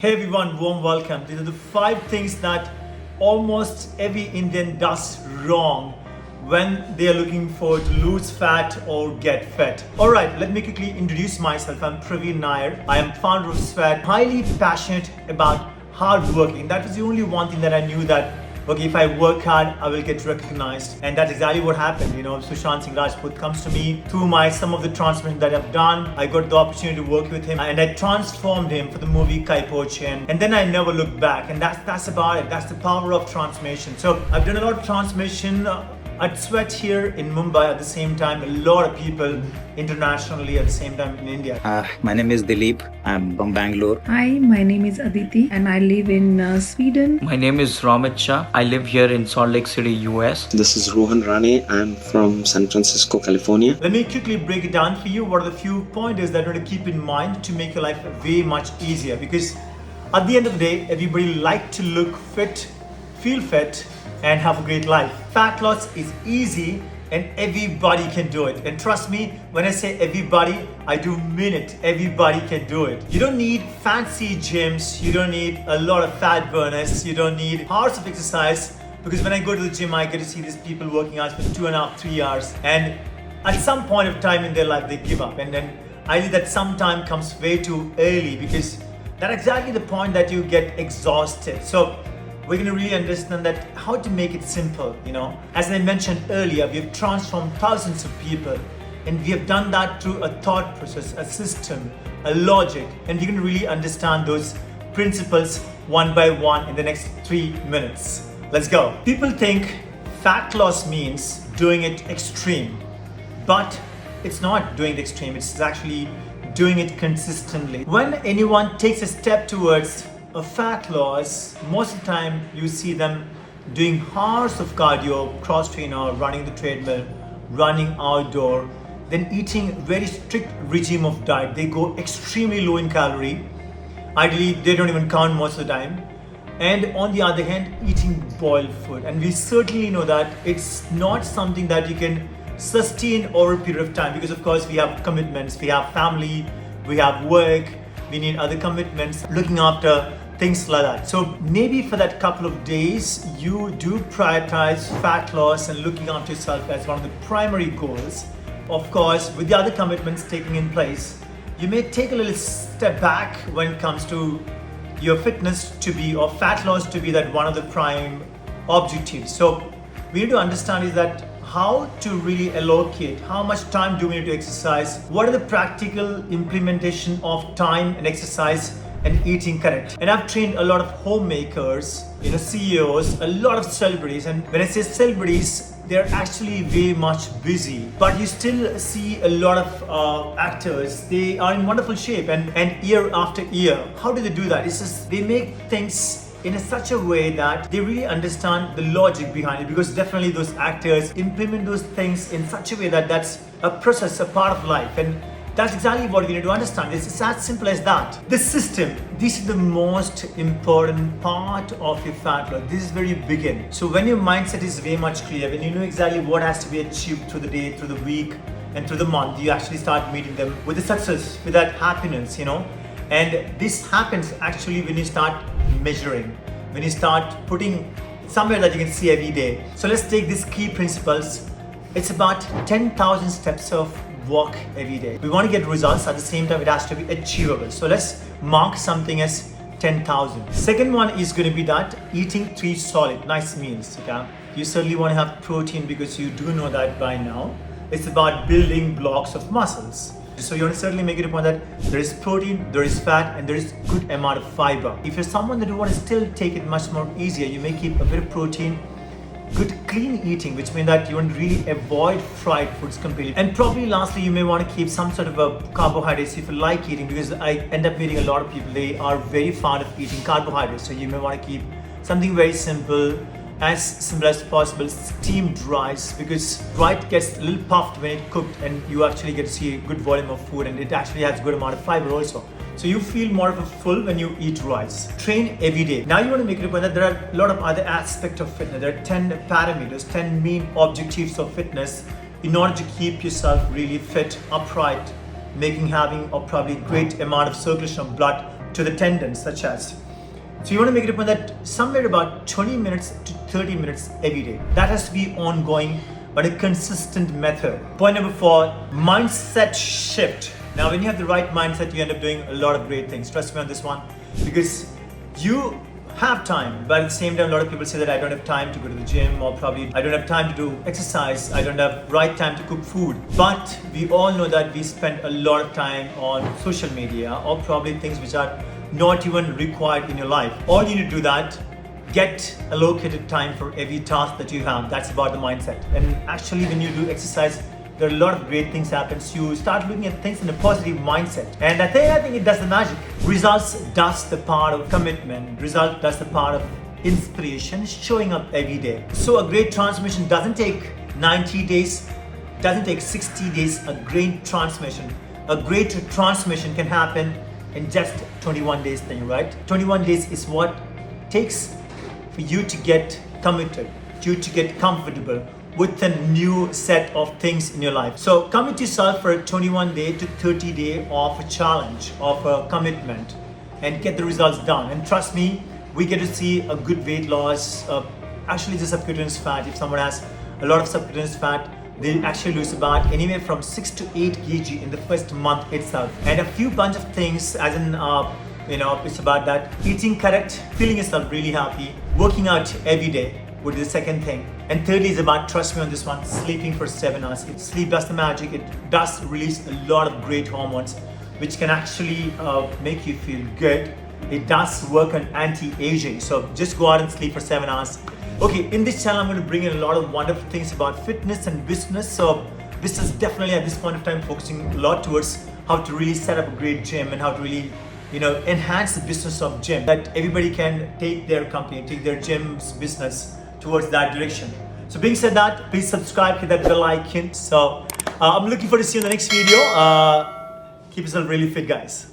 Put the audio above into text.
Hey everyone, warm welcome. These are the 5 things that almost every Indian does wrong when they are looking for to lose fat or get fit. Alright, let me quickly introduce myself. I'm Praveen Nair. I am founder of SweatFit, highly passionate about hard working. That was the only one thing that I knew that okay, if I work hard, I will get recognized. And that's exactly what happened. Sushant Singh Rajput comes to me through some of the transformation that I've done. I got the opportunity to work with him and I transformed him for the movie Kai Po Chen. And then I never looked back. And that's about it. That's the power of transformation. So I've done a lot of transformation at Sweat here in Mumbai at the same time. A lot of people internationally at the same time in India. My name is Dilip. I'm from Bangalore. Hi, my name is Aditi and I live in Sweden. My name is Ramit Shah. I live here in Salt Lake City, US. This is Rohan Rane. I'm from San Francisco, California. Let me quickly break it down for you. What are the few pointers that you want to keep in mind to make your life way much easier? Because at the end of the day, everybody like to look fit, feel fit, and have a great life. Fat loss is easy and everybody can do it. And trust me, when I say everybody, I do mean it. Everybody can do it. You don't need fancy gyms. You don't need a lot of fat burners. You don't need hours of exercise. Because when I go to the gym, I get to see these people working out for 2.5, 3 hours. And at some point of time in their life, they give up. And then I think that sometime comes way too early because that's exactly the point that you get exhausted. So we're going to really understand that how to make it simple. As I mentioned earlier, we have transformed thousands of people and we have done that through a thought process, a system, a logic, and we're going to really understand those principles one by one in the next 3 minutes. Let's go. People think fat loss means doing it extreme, but it's not doing it extreme, it's actually doing it consistently. When anyone takes a step towards a fat loss, most of the time you see them doing hours of cardio, cross trainer, running the treadmill, running outdoor, then eating very strict regime of diet. They go extremely low in calorie. Ideally, they don't even count most of the time. And on the other hand, eating boiled food. And we certainly know that it's not something that you can sustain over a period of time because of course we have commitments, we have family, we have work, we need other commitments, looking after things like that. So maybe for that couple of days, you do prioritize fat loss and looking after yourself as one of the primary goals. Of course, with the other commitments taking in place, you may take a little step back when it comes to your fitness to be, or fat loss to be that one of the prime objectives. So we need to understand is that how to really allocate, how much time do we need to exercise, what are the practical implementation of time and exercise and eating correct. And I've trained a lot of homemakers, CEOs, a lot of celebrities, and when I say celebrities, they're actually very much busy, but you still see a lot of actors. They are in wonderful shape and year after year. How do they do that? It's just they make things in such a way that they really understand the logic behind it, because definitely those actors implement those things in such a way that that's a process, a part of life, and that's exactly what we need to understand. It's as simple as that. The system, this is the most important part of your fat loss. This is very begin. So when your mindset is very much clear, when you know exactly what has to be achieved through the day, through the week, and through the month, you actually start meeting them with the success, with that happiness, And this happens actually when you start measuring, when you start putting somewhere that you can see every day. So let's take these key principles. It's about 10,000 steps of walk every day. We want to get results, at the same time it has to be achievable. So let's mark something as 10,000. Second one is going to be that eating 3 solid, nice meals. Okay? You certainly want to have protein because you do know that by now. It's about building blocks of muscles. So you want to certainly make it a point that there is protein, there is fat, and there is good amount of fiber. If you're someone that you want to still take it much more easier, you may keep a bit of protein, good clean eating, which means that you want to really avoid fried foods completely. And probably lastly, you may want to keep some sort of a carbohydrates if you like eating, because I end up meeting a lot of people, they are very fond of eating carbohydrates. So you may want to keep something very simple as possible, steamed rice, because rice gets a little puffed when it's cooked and you actually get to see a good volume of food, and it actually has good amount of fiber also. So you feel more of a full when you eat rice. Train every day. Now you want to make it a point that there are a lot of other aspects of fitness. There are 10 parameters, 10 main objectives of fitness in order to keep yourself really fit, upright, having a probably great amount of circulation of blood to the tendons, such as. So you want to make it a point that somewhere about 20 minutes to 30 minutes every day. That has to be ongoing, but a consistent method. Point number 4, mindset shift. Now, when you have the right mindset, you end up doing a lot of great things. Trust me on this one, because you have time, but at the same time, a lot of people say that I don't have time to go to the gym, or probably I don't have time to do exercise, I don't have right time to cook food. But we all know that we spend a lot of time on social media, or probably things which are not even required in your life. All you need to do that, get allocated time for every task that you have. That's about the mindset. And actually, when you do exercise, there are a lot of great things happen. You start looking at things in a positive mindset. And I think it does the magic. Results does the part of commitment. Result does the part of inspiration, showing up every day. So a great transformation doesn't take 90 days, doesn't take 60 days. A great transformation can happen in just 21 days thing, right? 21 days is what takes for you to get committed, you to get comfortable with a new set of things in your life. So commit yourself for a 21 day to 30 day of a challenge, of a commitment, and get the results done. And trust me, we get to see a good weight loss. Actually, the subcutaneous fat, if someone has a lot of subcutaneous fat, they'll actually lose about anywhere from 6 to 8 kg in the first month itself. And a few bunch of things, as in it's about that eating correct, feeling yourself really happy, working out every day would be the second thing. And thirdly is about, trust me on this one, sleeping for 7 hours. Sleep does the magic. It does release a lot of great hormones, which can actually make you feel good. It does work on anti-aging. So just go out and sleep for 7 hours. Okay, in this channel, I'm going to bring in a lot of wonderful things about fitness and business. So business definitely at this point of time focusing a lot towards how to really set up a great gym and how to really enhance the business of gym, that everybody can take their company, take their gym's business towards that direction. So being said that, please subscribe, hit that bell icon. So I'm looking forward to see you in the next video. Keep yourself really fit, guys.